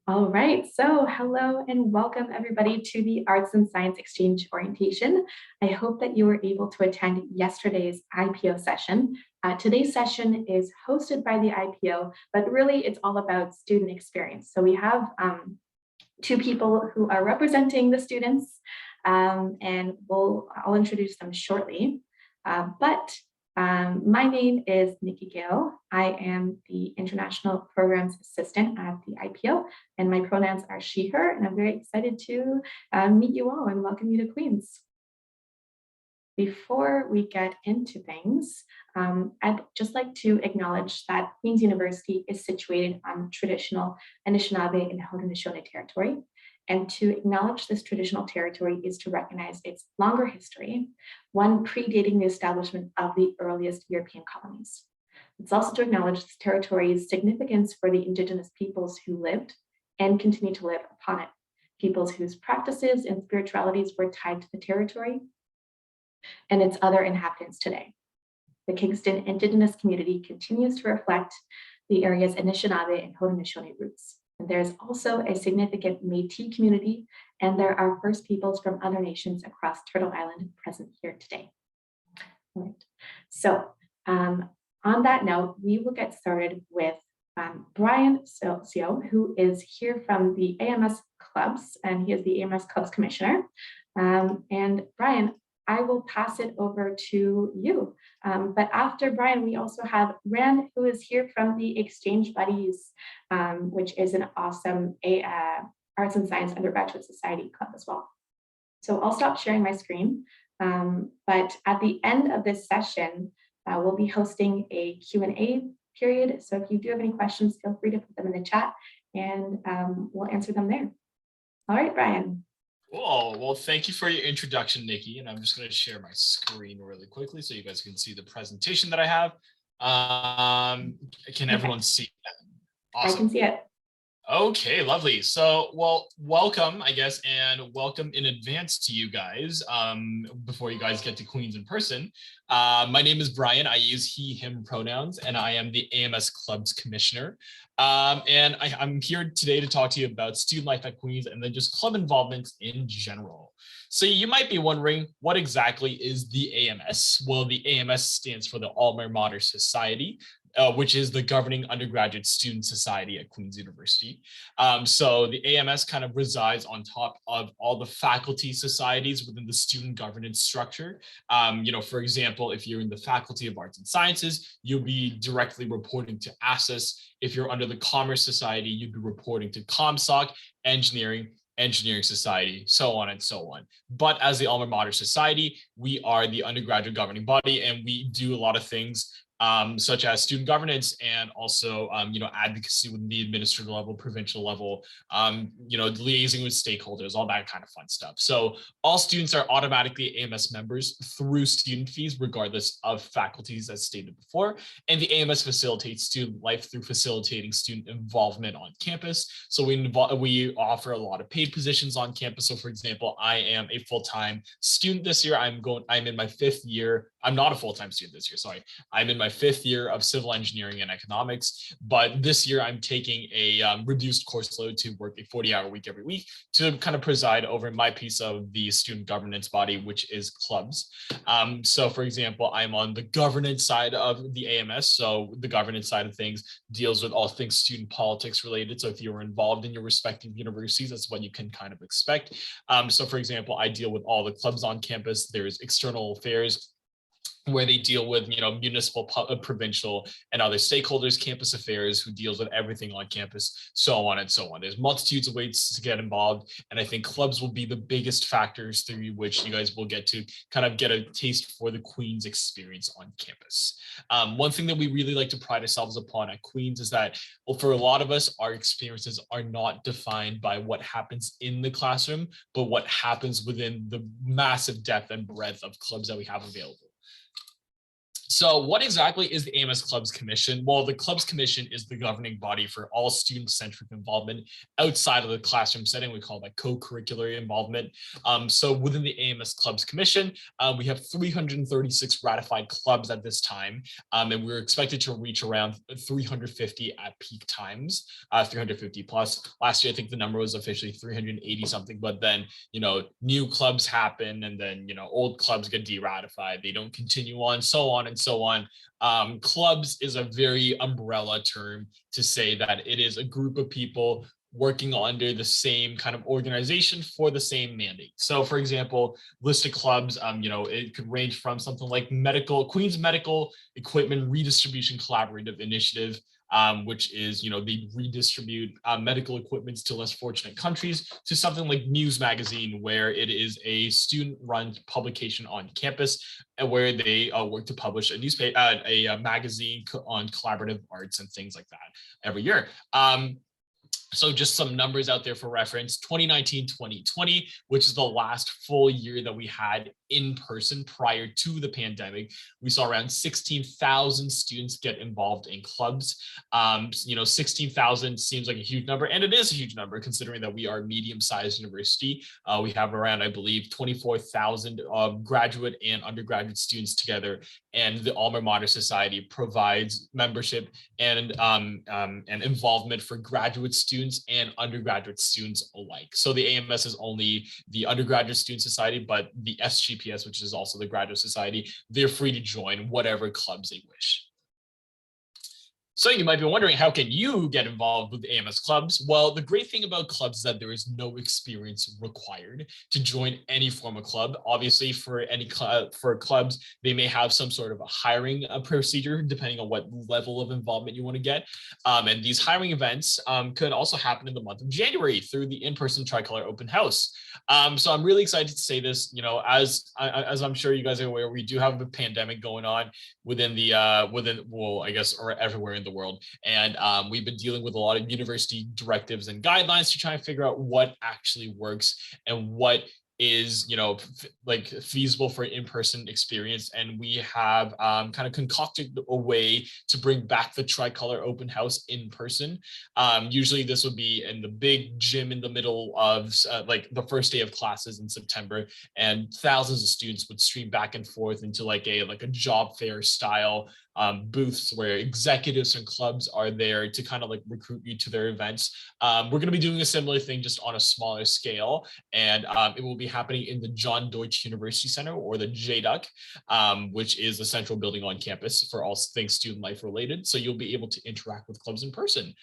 All right, so hello and welcome everybody to the Arts and Science Exchange Orientation. I hope that you were able to attend yesterday's IPO session. Today's session is hosted by the IPO, but really it's all about student experience. So we have two people who are representing the students, and I'll introduce them shortly. My name is Nikki Gale. I am the International Programs Assistant at the IPO, and my pronouns are she, her, and I'm very excited to meet you all and welcome you to Queens. Before we get into things, I'd just like to acknowledge that Queen's University is situated on traditional Anishinaabe and Haudenosaunee territory. And to acknowledge this traditional territory is to recognize its longer history, one predating the establishment of the earliest European colonies. It's also to acknowledge this territory's significance for the Indigenous peoples who lived and continue to live upon it, peoples whose practices and spiritualities were tied to the territory and its other inhabitants today. The Kingston Indigenous community continues to reflect the area's Anishinaabe and Haudenosaunee roots. And there's also a significant Métis community, and there are First Peoples from other nations across Turtle Island present here today. All right. So on that note, we will get started with Brian Silcio, who is here from the Ams Clubs, and he is the Ams Clubs Commissioner. And Brian, I will pass it over to you. But after Brian, we also have Ran, who is here from the Exchange Buddies, which is an awesome Arts and Science Undergraduate Society club as well. So I'll stop sharing my screen. But at the end of this session, we'll be hosting a Q&A period. So if you do have any questions, feel free to put them in the chat and we'll answer them there. All right, Brian. Cool. Well, thank you for your introduction, Nikki. And I'm just going to share my screen really quickly so you guys can see the presentation that I have. Can everyone see that? Awesome. I can see it. Okay, lovely. So, well, welcome, I guess, and welcome in advance to you guys before you guys get to Queens in person. My name is Brian. I use he, him pronouns, and I am the AMS Clubs Commissioner. And I'm here today to talk to you about student life at Queens and then just club involvement in general. So you might be wondering, what exactly is the AMS? Well, the AMS stands for the Alma Mater Society, which is the governing undergraduate student society at Queen's University. So the AMS kind of resides on top of all the faculty societies within the student governance structure. For example, if you're in the Faculty of Arts and Sciences, you'll be directly reporting to ASSIS. If you're under the Commerce Society, you'd be reporting to ComSoc, Engineering Society, so on and so on. But as the Alma Mater Society, we are the undergraduate governing body, and we do a lot of things such as student governance and also, advocacy with the administrative level, provincial level, liaising with stakeholders, all that kind of fun stuff. So all students are automatically AMS members through student fees, regardless of faculties as stated before. And the AMS facilitates student life through facilitating student involvement on campus. So we offer a lot of paid positions on campus. So for example, I am a full-time student this year. I'm in my 5th year. I'm not a full-time student this year, sorry. I'm in my 5th year of civil engineering and economics, but this year I'm taking a reduced course load to work a 40-hour week every week to kind of preside over my piece of the student governance body, which is clubs. So for example, I'm on the governance side of the AMS. So the governance side of things deals with all things student politics related. So if you're involved in your respective universities, that's what you can kind of expect. So for example, I deal with all the clubs on campus. There's external affairs, where they deal with, municipal, provincial, and other stakeholders, campus affairs, who deals with everything on campus, so on and so on. There's multitudes of ways to get involved, and I think clubs will be the biggest factors through which you guys will get to kind of get a taste for the Queen's experience on campus. One thing that we really like to pride ourselves upon at Queen's is that, well, for a lot of us, our experiences are not defined by what happens in the classroom, but what happens within the massive depth and breadth of clubs that we have available. So what exactly is the Ams Clubs Commission? Well, the Clubs Commission is the governing body for all student-centric involvement outside of the classroom setting. We call that co-curricular involvement. So within the Ams Clubs Commission, we have 336 ratified clubs at this time, and we're expected to reach around 350 at peak times, 350 plus. Last year, I think the number was officially 380 something, but then, new clubs happen, and then, old clubs get de-ratified. They don't continue on, so on and so on. Clubs is a very umbrella term to say that it is a group of people working under the same kind of organization for the same mandate. So for example, list of clubs, it could range from something like Queen's Medical Equipment Redistribution Collaborative Initiative, which is, they redistribute medical equipments to less fortunate countries, to something like Muse Magazine, where it is a student-run publication on campus, and where they work to publish a newspaper, a magazine on collaborative arts and things like that every year. So just some numbers out there for reference: 2019-2020, which is the last full year that we had in person prior to the pandemic, we saw around 16,000 students get involved in clubs. 16,000 seems like a huge number, and it is a huge number considering that we are a medium-sized university. We have around, I believe, 24,000 graduate and undergraduate students together, and the Alma Mater Society provides membership and involvement for graduate students and undergraduate students alike. So the AMS is only the undergraduate student society, but the SGPS, which is also the graduate society, they're free to join whatever clubs they wish. So you might be wondering, how can you get involved with AMS clubs? Well, the great thing about clubs is that there is no experience required to join any form of club. Obviously, for clubs, they may have some sort of a hiring procedure depending on what level of involvement you want to get. And these hiring events could also happen in the month of January through the in-person Tricolor Open House. So I'm really excited to say this. As I'm sure you guys are aware, we do have a pandemic going on within or everywhere in the world. And we've been dealing with a lot of university directives and guidelines to try and figure out what actually works and what is feasible for an in-person experience. And we have kind of concocted a way to bring back the Tricolor Open House in person. Usually this would be in the big gym in the middle of the first day of classes in September, and thousands of students would stream back and forth into like a job fair style booths where executives and clubs are there to kind of recruit you to their events. We're going to be doing a similar thing, just on a smaller scale, and it will be happening in the John Deutsch University Center, or the JDUC, which is the central building on campus for all things student life related. So you'll be able to interact with clubs in person.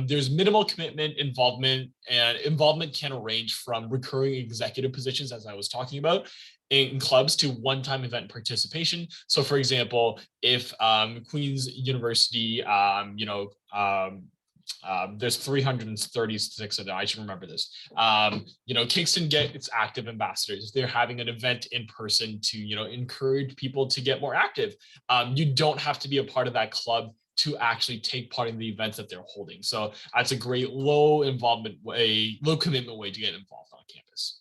There's minimal commitment, involvement, and involvement can range from recurring executive positions, as I was talking about, in clubs, to one-time event participation. So for example, if Queen's University, there's 336 of them, I should remember this. Kingston gets active ambassadors. If they're having an event in person to, encourage people to get more active, you don't have to be a part of that club to actually take part in the events that they're holding. So that's a great low commitment way to get involved on campus.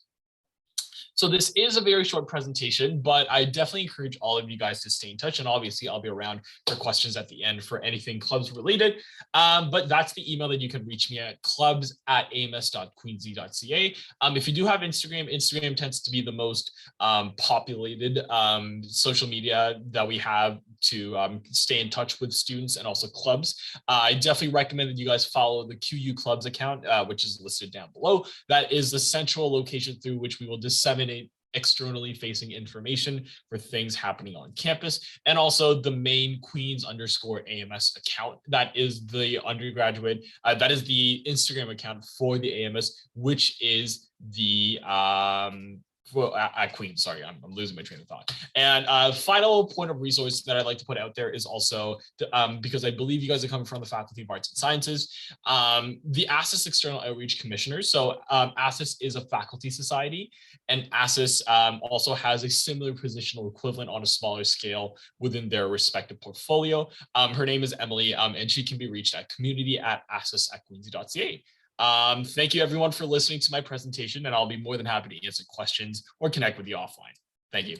So this is a very short presentation, but I definitely encourage all of you guys to stay in touch. And obviously I'll be around for questions at the end for anything clubs related. But that's the email that you can reach me at, clubs@ams.queensy.ca. If you do have Instagram tends to be the most populated social media that we have to stay in touch with students and also clubs. I definitely recommend that you guys follow the QU Clubs account, which is listed down below. That is the central location through which we will disseminate externally facing information for things happening on campus, and also the main Queens_AMS account. That is the undergraduate, that is the Instagram account for the AMS, which is the at Queens. Sorry, I'm losing my train of thought. And final point of resource that I'd like to put out there is also, because I believe you guys are coming from the Faculty of Arts and Sciences, the ASIS External Outreach Commissioners. So ASIS is a faculty society, and ASIS also has a similar positional equivalent on a smaller scale within their respective portfolio. Her name is Emily, and she can be reached at community@asis@queensy.ca. Thank you everyone for listening to my presentation, and I'll be more than happy to answer questions or connect with you offline. Thank you.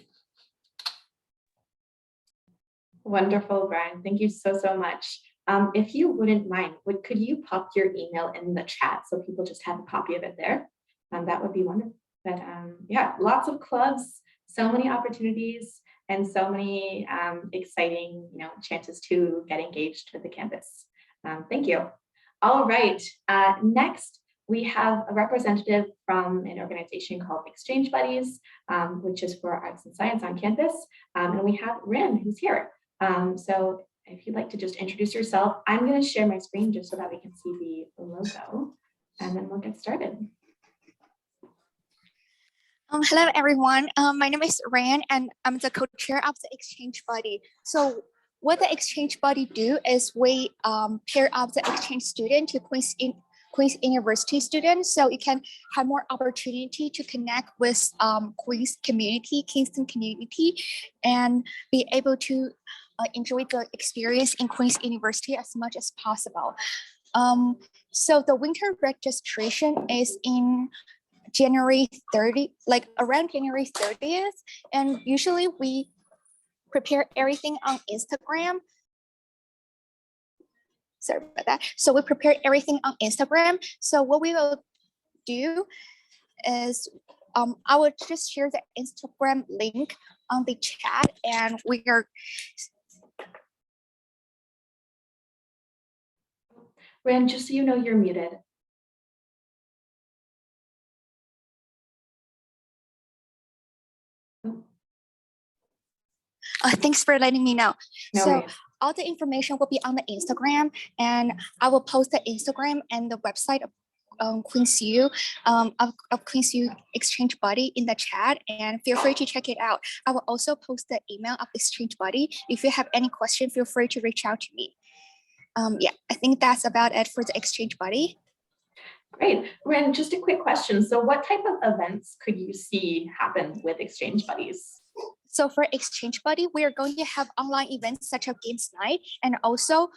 Wonderful, Brian. Thank you so much. If you wouldn't mind, could you pop your email in the chat so people just have a copy of it there? That would be wonderful. But yeah, lots of clubs, so many opportunities, and so many exciting, chances to get engaged with the campus. Thank you. All right. Next, we have a representative from an organization called Exchange Buddies, which is for arts and science on campus. And we have Rin, who's here. So if you'd like to just introduce yourself, I'm going to share my screen just so that we can see the logo, and then we'll get started. Hello, everyone. My name is Ran, and I'm the co-chair of the Exchange Buddy. So what the Exchange Buddy do is we pair up the exchange student to Queen's University students, so you can have more opportunity to connect with Queen's community, Kingston community, and be able to enjoy the experience in Queen's University as much as possible. So the winter registration is in January 30, like around January 30th. And usually we prepare everything on Instagram. Sorry about that. So we prepare everything on Instagram. So what we will do is I will just share the Instagram link on the chat, and we are. Ran, just so you know, you're muted. Thanks for letting me know. No So worries. all the information will be on the Instagram, and I will post the Instagram and the website of Queen's U, of Queen's U Exchange Buddy in the chat, and feel free to check it out. I will also post the email of Exchange Buddy. If you have any question, feel free to reach out to me. Yeah, I think that's about it for the Exchange Buddy. Great. Ren, just a quick question. So what type of events could you see happen with Exchange Buddies? So for Exchange Buddy, we are going to have online events such as games night, and also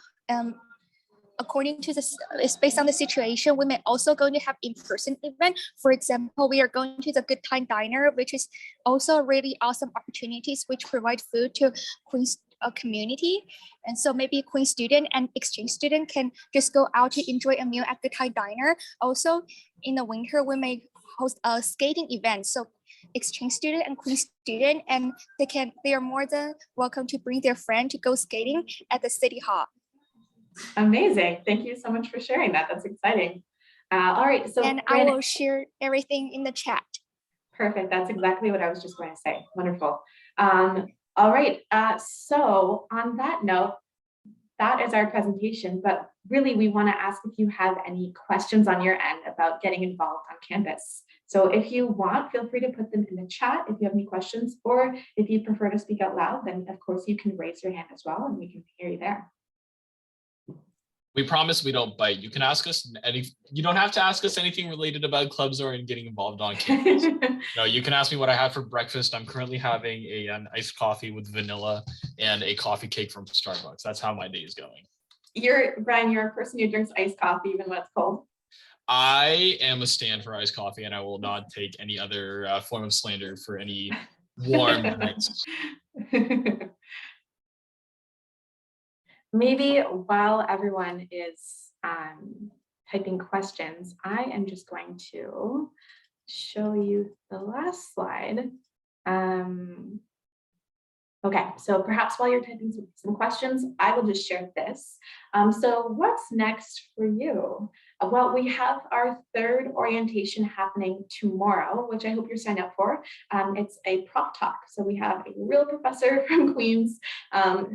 according to this, it's based on the situation, we may also going to have in-person event. For example, we are going to the Good Time Diner, which is also really awesome opportunities which provide food to Queen's community. And so maybe Queen student and exchange student can just go out to enjoy a meal at Good Time Diner. Also in the winter, we may host a skating event. So exchange student and Queen student, and they are more than welcome to bring their friend to go skating at the City Hall. Amazing. Thank you so much for sharing that. That's exciting. All right. So and I will share everything in the chat. Perfect. That's exactly what I was just going to say. Wonderful. All right. So on that note, that is our presentation, but really we want to ask if you have any questions on your end about getting involved on campus. So if you want, feel free to put them in the chat if you have any questions, or if you prefer to speak out loud, then of course you can raise your hand as well and we can hear you there. We promise we don't bite. You can ask us you don't have to ask us anything related about clubs or in getting involved on campus. No, you can ask me what I had for breakfast. I'm currently having an iced coffee with vanilla and a coffee cake from Starbucks. That's how my day is going. Brian, you're a person who drinks iced coffee even when it's cold. I am a stand for iced coffee, and I will not take any other form of slander for any warm drinks. Maybe while everyone is typing questions, I am just going to show you the last slide. Okay, so perhaps while you're typing some questions, I will just share this. So what's next for you? Well, we have our third orientation happening tomorrow, which I hope you're signed up for. It's a prof talk. So we have a real professor from Queens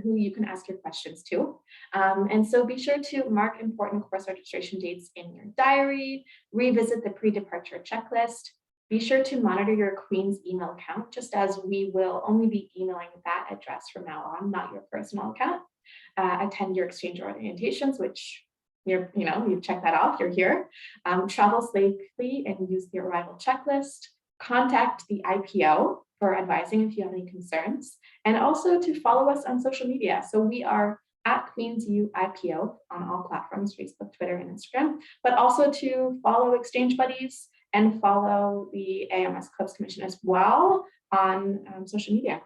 who you can ask your questions to. And so be sure to mark important course registration dates in your diary, revisit the pre-departure checklist. Be sure to monitor your Queen's email account, just as we will only be emailing that address from now on, not your personal account. Attend your exchange orientations, which you've checked that off, you're here. Travel safely and use the arrival checklist. Contact the IPO for advising if you have any concerns, and also to follow us on social media. So we are at Queen's U IPO on all platforms, Facebook, Twitter, and Instagram, but also to follow Exchange Buddies and follow the AMS Clubs Commission as well on social media.